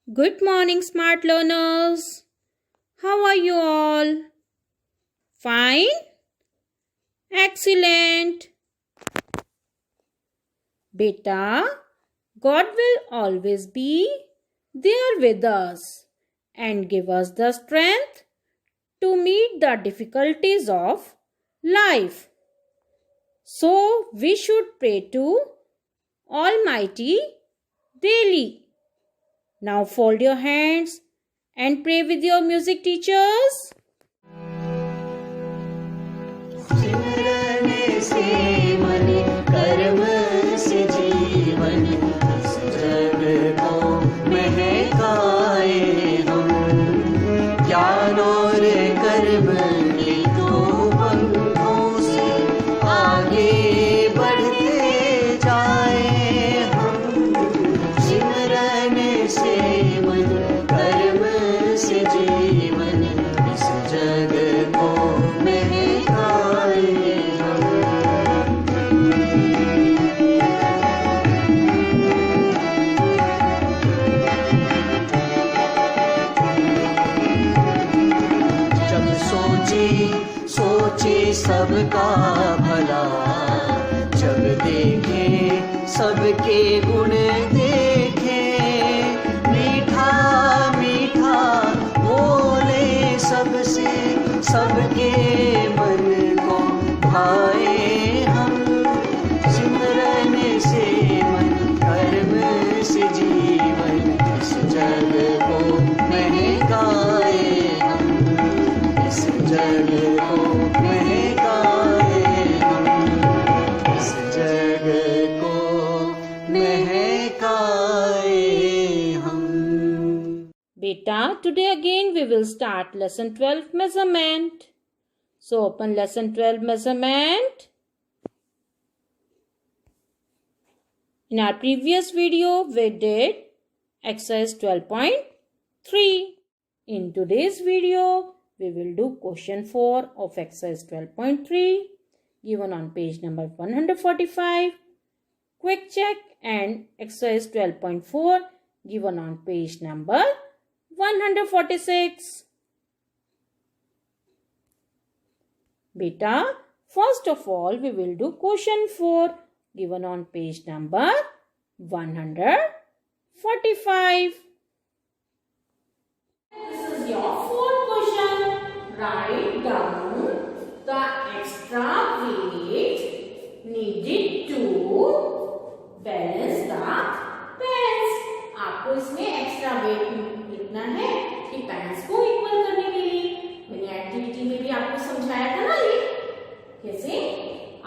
Good morning, smart learners. How are you all? Fine? Excellent. Beta, God will always be there with us and give us the strength to meet the difficulties of life. So, we should pray to Almighty daily. Now fold your hands and pray with your music teachers. सिमरन से मन कर्म से जीवन इस जग को महकाए हम ज्ञान और कर्म के दो बंधों से आगे बढ़ते जाए हम सिमरन से मन कर्म से जीवन इस जग को महकाए सोचे सबका भला जब देखे सबके गुण देखे मीठा मीठा बोले सबसे सबके मन को भाए हम सिमरन से मन कर्म से जीवन इस जग को महकाए हम इस जग को महकाए हम इस जग को महकाए हम Beta, today again we will start lesson 12 measurement. So open lesson 12 measurement. In our previous video we did exercise 12.3. In today's video we will do question 4 of exercise 12.3 given on page number 145. Quick check and exercise 12.4 given on page number 146. Beta, first of all we will do question 4 given on page number 145. This is your fourth question. Write down the extra weight needed to balance the pens. आपको इसमें extra weight लिखना है कि pens को equal करने के लिए। मैंने एक्टिविटी में भी आपको समझाया था ना ये कैसे।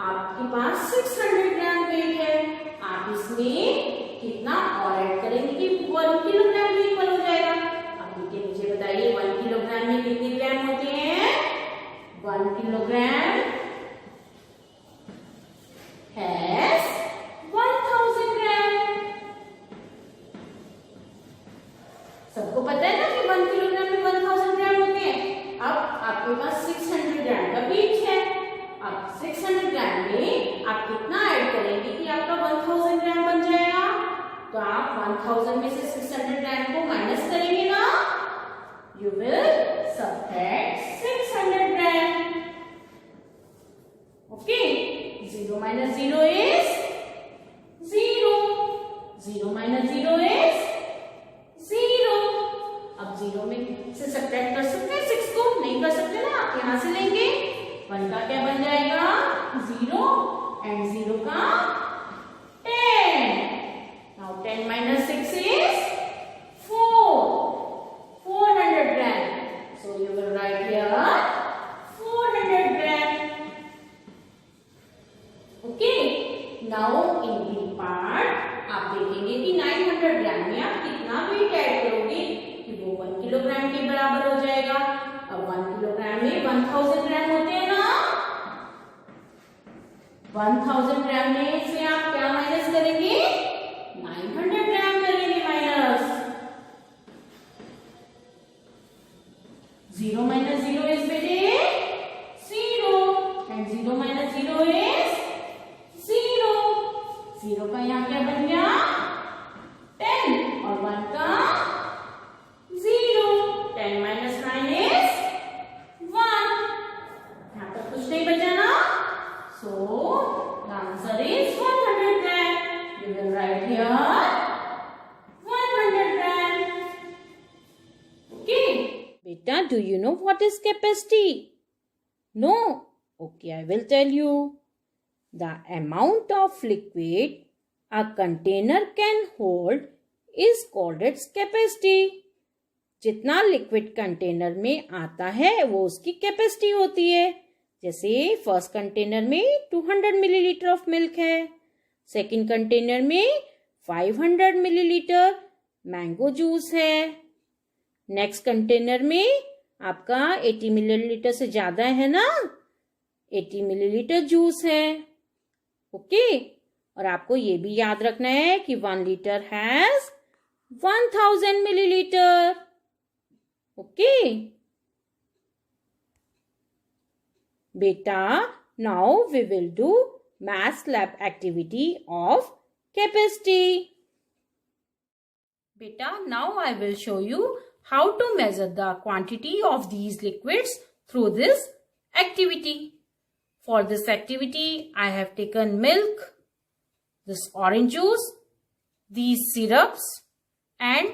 आपके पास 600 ग्राम वेट है, आप इसमें कितना और ऐड करेंगे कि 1 किलोग्राम भी इक्वल हो जाएगा। अब नीचे मुझे बताइए 1 किलोग्राम में कितने ग्राम होते हैं। 1 किलोग्राम हैज 1000 ग्राम। सबको पता है ना कि 1 किलोग्राम में 1000 ग्राम होते हैं। अब आपके पास 600 ग्राम का वेट है। अब 600 ग्राम में आप कितना ऐड करेंगे कि आपका 1000 ग्राम बन जाएगा। तो आप 1000 में से 600 ग्राम को माइनस करेंगे ना। You will subtract 600 gram. Okay. 0 minus 0 is 0. 0 minus 0 is 0. अब 0 में से subtract कर सकते हैं 6 को? नहीं कर सकते ना। आप यहाँ से लेंगे 1 का क्या बन जाएगा 0 and 0 का 10. Now 10 minus 6 is 400 gram. So you will write here 400 gram. Okay. Now in B part आप देखेंगे कि 900 ग्राम में आप कितना वेट ऐड करोगे कि वो 1 किलोग्राम के बराबर हो जाएगा। अब 1 किलोग्राम में 1000 ग्राम होते हैं ना। 1000 ग्राम में से आप क्या माइनस करेंगे 900 ग्राम करेंगे माइनस। 0 minus 0 is बेटे 0 and 0 minus 0 is 0. 0 का यहाँ क्या बन गया 10 और 1 का Beta, do you know what is capacity? No? Okay, I will tell you. The amount of liquid a container can hold is called its capacity. जितना liquid container में आता है वो उसकी कैपेसिटी होती है. जैसे फर्स्ट कंटेनर में 200 मिलीलीटर ऑफ मिल्क है, सेकंड कंटेनर में 500 मिलीलीटर मैंगो जूस है, नेक्स्ट कंटेनर में आपका 80 मिलीलीटर से ज्यादा है ना, 80 मिलीलीटर जूस है. ओके, और आपको ये भी याद रखना है कि 1 लीटर हैज 1000 मिलीलीटर. ओके बेटा, now we will do math lab activity of capacity. Beta, now I will show you how to measure the quantity of these liquids through this activity. For this activity, I have taken milk, this orange juice, these syrups, and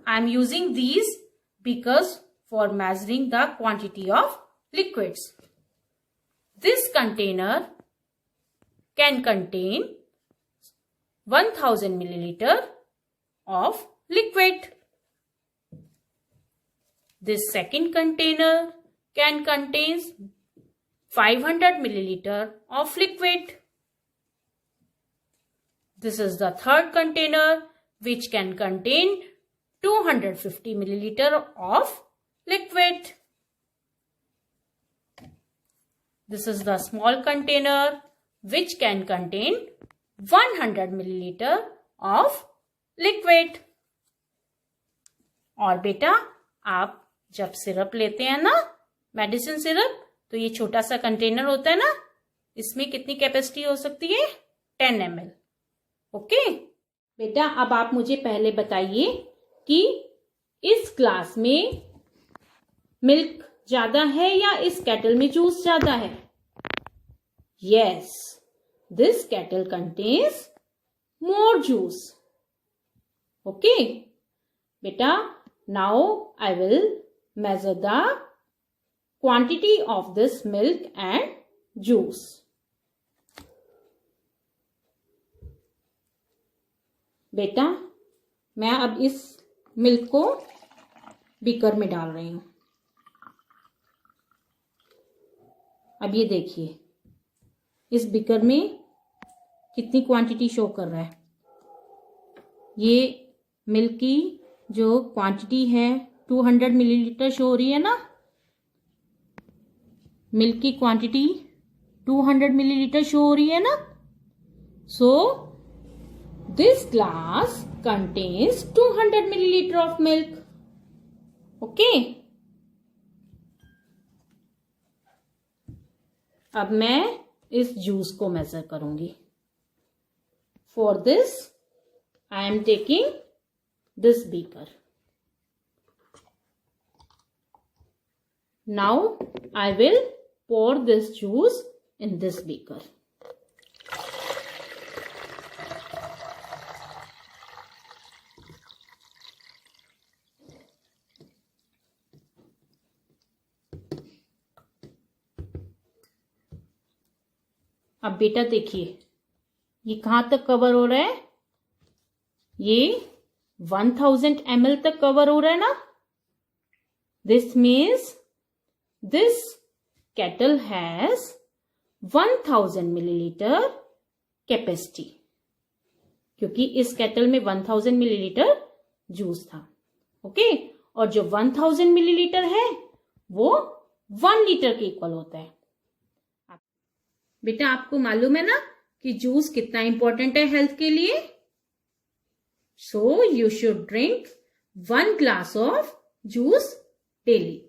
I am using these beakers for measuring the quantity of liquids. This container can contain 1000 milliliter of liquid. This second container can contain 500 milliliter of liquid. This is the third container which can contain 250 milliliter of liquid. This is the small container which can contain 100 milliliter of liquid. और बेटा, आप जब syrup लेते हैं ना, medicine syrup, तो ये छोटा सा कंटेनर होता है ना, इसमें कितनी कैपेसिटी हो सकती है? 10 ml. ओके बेटा, अब आप मुझे पहले बताइए कि इस ग्लास में मिल्क ज्यादा है या इस केटल में जूस ज्यादा है? Yes, this kettle contains more juice. Okay बेटा, now I will measure the quantity of this milk and juice. बेटा, मैं अब इस मिल्क को बीकर में डाल रही हूं. अब ये देखिए, इस बीकर में कितनी क्वांटिटी शो कर रहा है. ये मिल्क की जो क्वांटिटी है 200 मिलीलीटर शो हो रही है ना. मिल्क की क्वांटिटी 200 मिलीलीटर शो हो रही है ना. So this glass contains 200 millilitre of milk. Okay, अब मैं इस जूस को मेजर करूंगी. For this I am taking this beaker. Now I will pour this juice in this beaker. अब बेटा देखिए, ये कहां तक कवर हो रहा है? ये 1000 ml तक कवर हो रहा है ना. This means this kettle has 1000 milliliter capacity, क्योंकि इस केटल में 1000 मिलीलीटर जूस था. ओके, और जो 1000 मिलीलीटर है वो 1 लीटर के इक्वल होता है. बेटा, आपको मालूम है ना कि जूस कितना इंपॉर्टेंट है हेल्थ के लिए. So you should drink 1 glass of juice daily.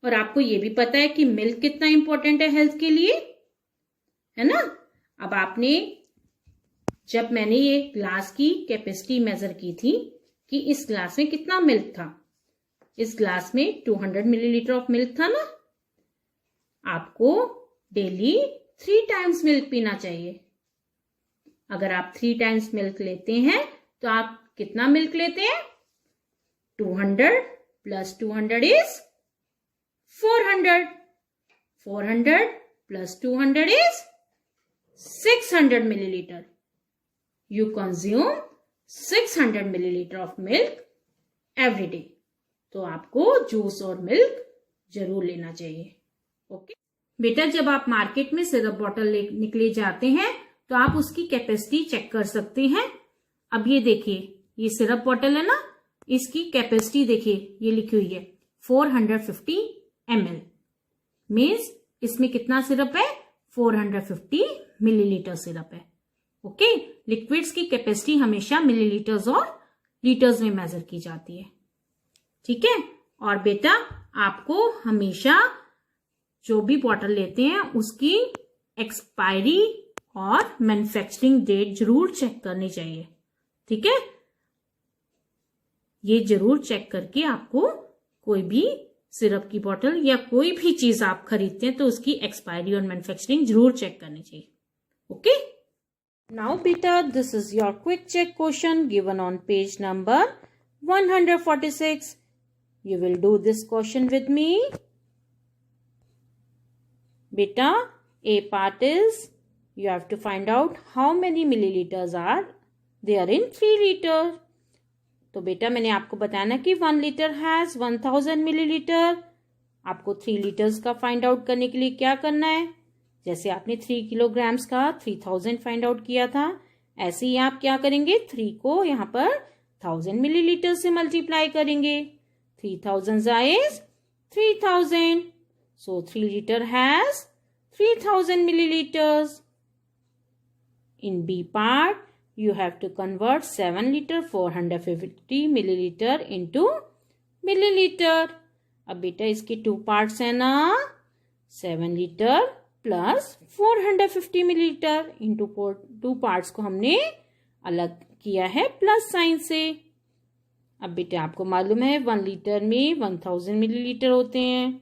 और आपको ये भी पता है कि मिल्क कितना इंपॉर्टेंट है हेल्थ के लिए, है ना. अब आपने, जब मैंने ये ग्लास की कैपेसिटी मेजर की थी कि इस ग्लास में कितना मिल्क था, इस ग्लास में 200 मिलीलीटर ऑफ मिल्क था ना. आपको डेली 3 टाइम्स मिल्क पीना चाहिए. अगर आप 3 टाइम्स मिल्क लेते हैं तो आप कितना मिल्क लेते हैं? 200 plus 200 is 400. 400 plus 200 is 600 milliliter. You consume 600 milliliter of milk every day. तो आपको जूस और मिल्क जरूर लेना चाहिए. ओके बेटा, जब आप मार्केट में सिरप बॉटल निकले जाते हैं तो आप उसकी कैपेसिटी चेक कर सकते हैं. अब ये देखिए, ये सिरप बॉटल है ना, इसकी कैपेसिटी देखिए, ये लिखी हुई है 450 ml. मीन्स इसमें कितना सिरप है? 450 मिलीलीटर सिरप है. ओके, लिक्विड्स की कैपेसिटी हमेशा मिलीलीटर्स और लीटर्स में मेजर की जाती है. ठीक है. और बेटा, आपको हमेशा जो भी बॉटल लेते हैं उसकी एक्सपायरी और मैन्युफैक्चरिंग डेट जरूर चेक करनी चाहिए. ठीक है, ये जरूर चेक करके आपको कोई भी सिरप की बोतल या कोई भी चीज आप खरीदते हैं तो उसकी एक्सपायरी और मैन्युफैक्चरिंग जरूर चेक करनी चाहिए. ओके. नाउ बेटा, this is your quick check question given on page number 146. You will do this question with me. Beta, A part is you have to find out how many milliliters are there in 3 liter. तो बेटा, मैंने आपको बताया कि 1 liter has 1000 milliliter. आपको 3 liters का find out करने के लिए क्या करना है? जैसे आपने 3 kilograms का 3000 फाइंड आउट किया था, ऐसे ही आप क्या करेंगे? 3 को यहाँ पर 1000 milliliter से मल्टीप्लाई करेंगे. 3000 is 3000. So 3 liter has 3000 milliliters. In B part, you have to convert 7 liter 450 milliliter into milliliter. अब बेटा इसके 2 parts है ना, 7 liter plus 450 milliliter into 2 parts को हमने अलग किया है प्लस साइन से. अब बेटा आपको मालूम है 1 लीटर में 1000 मिलीलीटर होते हैं,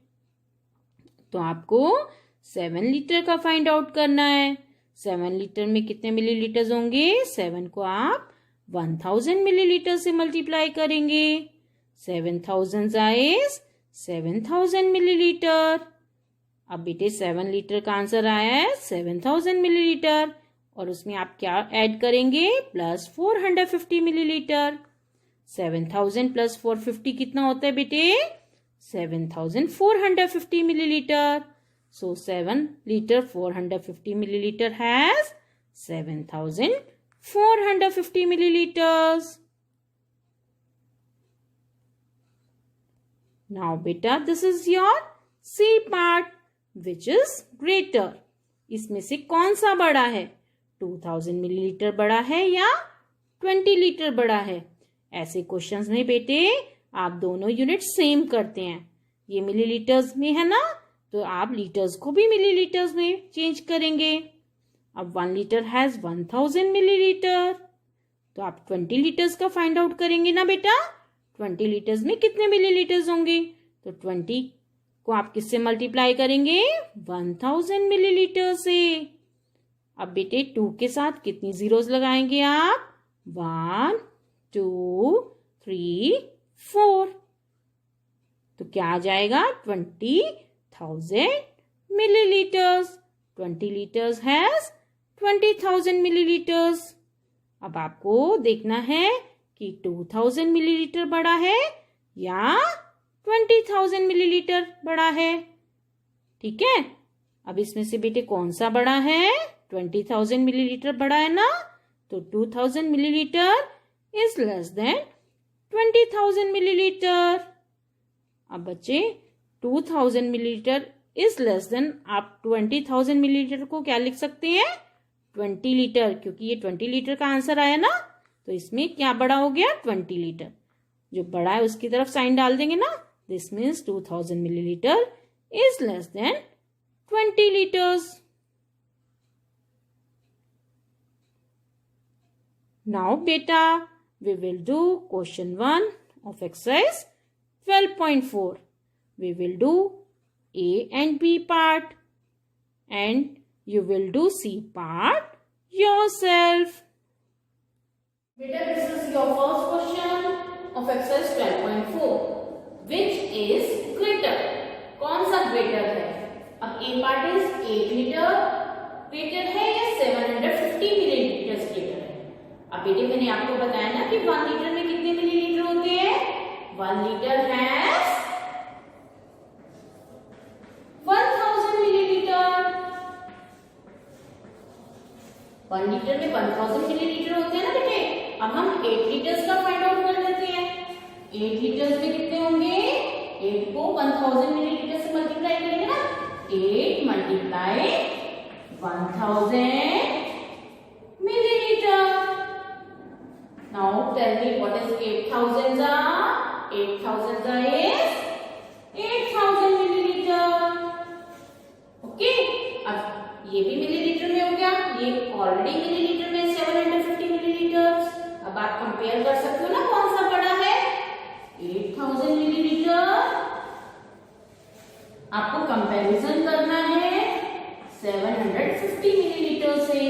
तो आपको 7 लीटर का फाइंड आउट करना है. 7 लीटर में कितने मिलीलीटर्स होंगे? 7 को आप 1000 मिलीलीटर से मल्टीप्लाई करेंगे. 7000 इज 7000 मिलीलीटर. अब बेटे 7 लीटर का आंसर आया है 7000 मिलीलीटर, और उसमें आप क्या ऐड करेंगे? Plus 450 millilitre. 7000 प्लस 450 कितना होता है बेटे? 7450 millilitre. So 7 liter 450 milliliter has 7450 milliliters. Now beta, this is your C part, which is greater. इसमें से कौन सा बड़ा है? 2000 मिलीलीटर बड़ा है या 20 लीटर बड़ा है? ऐसे क्वेश्चंस में बेटे आप दोनों यूनिट सेम करते हैं. ये मिलीलीटर्स में है ना, तो आप लीटर्स को भी मिलीलीटर्स में चेंज करेंगे. अब 1 लीटर हैज 1000 मिलीलीटर, तो आप 20 लीटर्स का फाइंड आउट करेंगे ना बेटा. 20 लीटर्स में कितने मिलीलीटर्स होंगे? तो 20 को आप किससे मल्टीप्लाई करेंगे? 1000 मिलीलीटर से. अब बेटे 2 के साथ कितनी जीरोस लगाएंगे आप? 1 2 3 4. तो क्या आ जाएगा? 20,000 मिलीलीटर्स. 20 litres has 20,000 millilitres. अब आपको देखना है कि 2000 मिलीलीटर बड़ा है या 20,000 मिलीलीटर बड़ा है. ठीक है. अब इसमें से बेटे कौन सा बड़ा है? 20,000 मिलीलीटर बड़ा है ना, तो 2000 millilitre is less than 20,000 milliliter. अब बच्चे 2000 मिलीलीटर is less than, आप 20,000 मिलीलीटर को क्या लिख सकते हैं? 20 लीटर, क्योंकि ये 20 लीटर का आंसर आया ना, तो इसमें क्या बड़ा हो गया? 20 लीटर. जो बड़ा है उसकी तरफ साइन डाल देंगे ना. This means 2000 millilitre is less than 20 liters. Now beta, we will do question 1 of exercise 12.4. We will do A and B part, and you will do C part yourself. Beta, this is your first question of exercise 12.4. which is greater? कौन सा greater है? अब A part is 8 litre greater है या 750 millilitre greater है? अब बेटे मैंने आपको बताया ना कि 1 लीटर में कितने मिलीलीटर होते हैं? 1 लीटर has 1000 मिलीलीटर। 1 लीटर में 1000 मिलीलीटर होते हैं ना बेटे। अब हम 8 लीटर्स का फाइंड आउट कर लेते हैं। 8 लीटर्स में कितने होंगे? 8 को 1000 मिलीलीटर से मल्टीप्लाई करेंगे ना। 8 multiply 1000 milliliter. Now tell me what is 8,000 are? 8,000 is 8,000 milliliter. Okay? अब ये भी मिलीलीटर में हो गया। ये ऑलरेडी मिलीलीटर में 750 मिलीलीटर। अब आप कंपेयर कर सकते हो ना कौन सा बड़ा है? 8,000 मिलीलीटर। आपको कंपैरिजन करना है 750 मिलीलीटर से।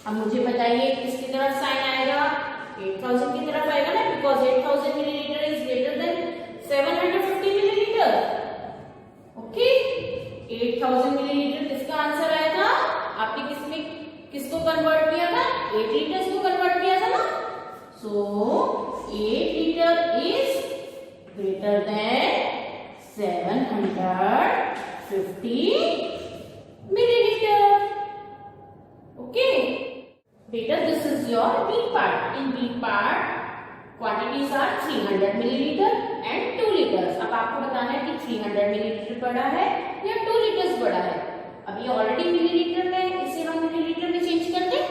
अब मुझे बताइए किसकी तरफ साइन आएगा? 8,000 की तरफ आएगा ना, because 8,000 millilitre is greater then 750 millilitre. Okay, 8,000 millilitre किसका आंसर आएगा? आपने किसको कन्वर्ट किया था? 8 लीटर्स को कन्वर्ट किया था ना। सो 8 litre is greater then 750 milliliter. Okay, beta, this is your B part. In B part, quantities are 300 milliliter and 2 liters. अब आपको बताना है कि 300 milliliter बड़ा है या 2 liters बड़ा है। अब ये ऑलरेडी मिलीलीटर में, इसे हम मिलीलीटर में चेंज कर दें।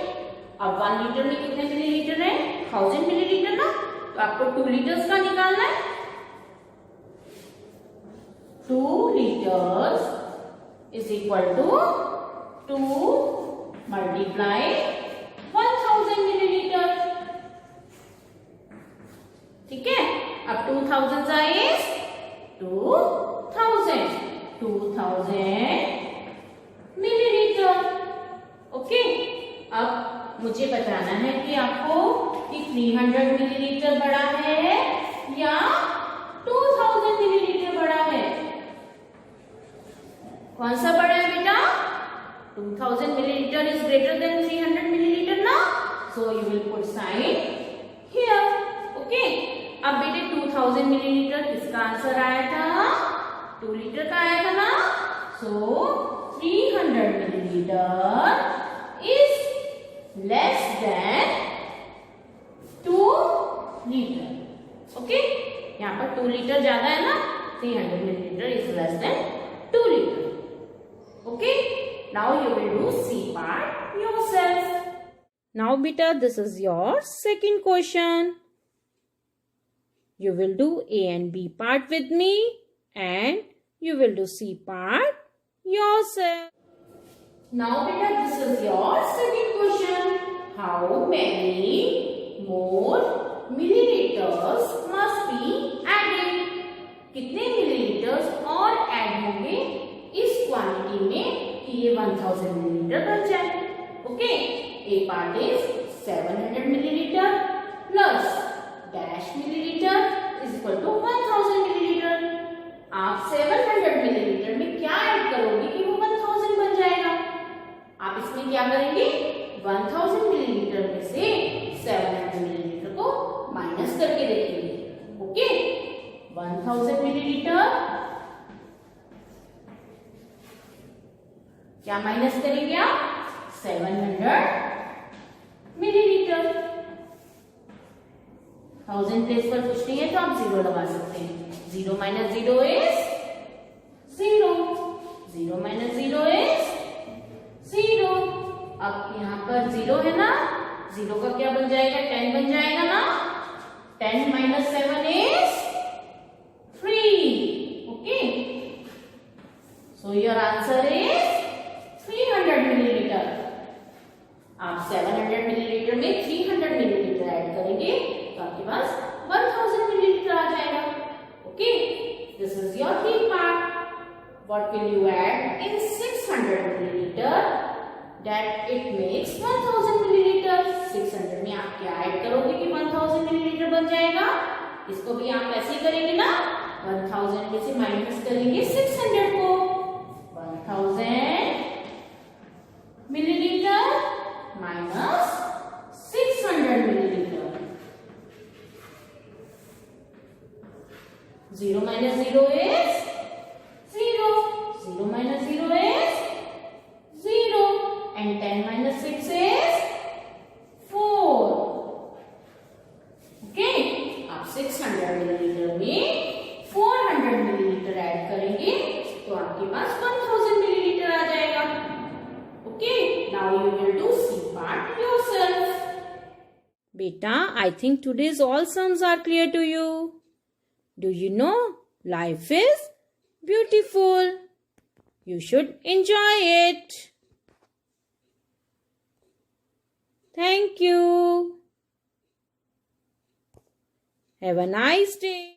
अब 1 लीटर में कितने मिलीलीटर है? 1000 मिलीलीटर ना। तो आपको 2 liters का निकालना है। 2 liters is equal to 2 multiply 1000 milliliter. ठीक है। अब 2000 is 2000 मिलीलीटर। ओके, अब मुझे बताना है कि आपको कि 300 मिलीलीटर बड़ा है या 2000 मिलीलीटर बड़ा है। कौन सा बड़ा है बेटा? 2000 millilitre is greater than 300 millilitre ना। So you will put sign here. Okay, अब बेटे 2000 मिलीलीटर किसका आंसर आया था? 2 लीटर का आया था ना। सो 300 millilitre is less than 2 litre. Okay, यहाँ पर 2 लीटर ज्यादा है ना। 300 millilitre is less than 2 litre. Okay, now you will do C part yourself. Now beta, this is your second question. You will do A and B part with me and you will do C part yourself. Now beta, this is your second question. How many more milliliters must be added? कितने millilitres और add होंगे इस quantity में कि ये 1000 millilitre बन जाए। Okay, A part is 700 millilitre plus dash millilitre is equal to 1000 millilitre. आप 700 मिलीलीटर में क्या ऐड करोगे कि वो 1000 बन जाएगा? आप इसमें क्या करेंगे? 1000 मिलीलीटर में से 700 मिलीलीटर को माइनस करके देखेंगे। ओके, 1000 मिलीलीटर क्या माइनस करेंगे आप? 700 मिलीलीटर। 1000 प्लेस पर कुछ नहीं है तो आप 0 लगा सकते हैं। 0 माइनस 0 इज 0। 0 minus 0 is 0। अब यहाँ पर 0 है ना। 0 का क्या बन जाएगा? 10 बन जाएगा ना। 10 minus 7 is 3। Okay, so your answer is 300 millilitre. आप 700 मिलीलीटर में 300 मिलीलीटर ऐड करेंगे तो आपके पास 1000 मिलीलीटर आ जाएगा। Okay, this is your B part. What will you add in 600 milliliter that it makes 1000 milliliter? 600 में आप क्या ऐड करोगे कि 1000 मिलीलीटर बन जाएगा? इसको भी आप ऐसे ही करेंगे ना। 1000 में से माइनस करेंगे 600 को। 1000 millilitre minus 600 millilitre. 0 minus 0 is 0. 0 minus 0 is 0. And 10 minus 6 is 4. Okay. आप 600 मिलीलीटर में 400 मिलीलीटर ऐड करेंगे तो आपके पास 1000 मिलीलीटर आ जाएगा। Okay. Now you will do C part yourself. Beta, I think today's all sums are clear to you. Do you know life is beautiful? You should enjoy it. Thank you. Have a nice day.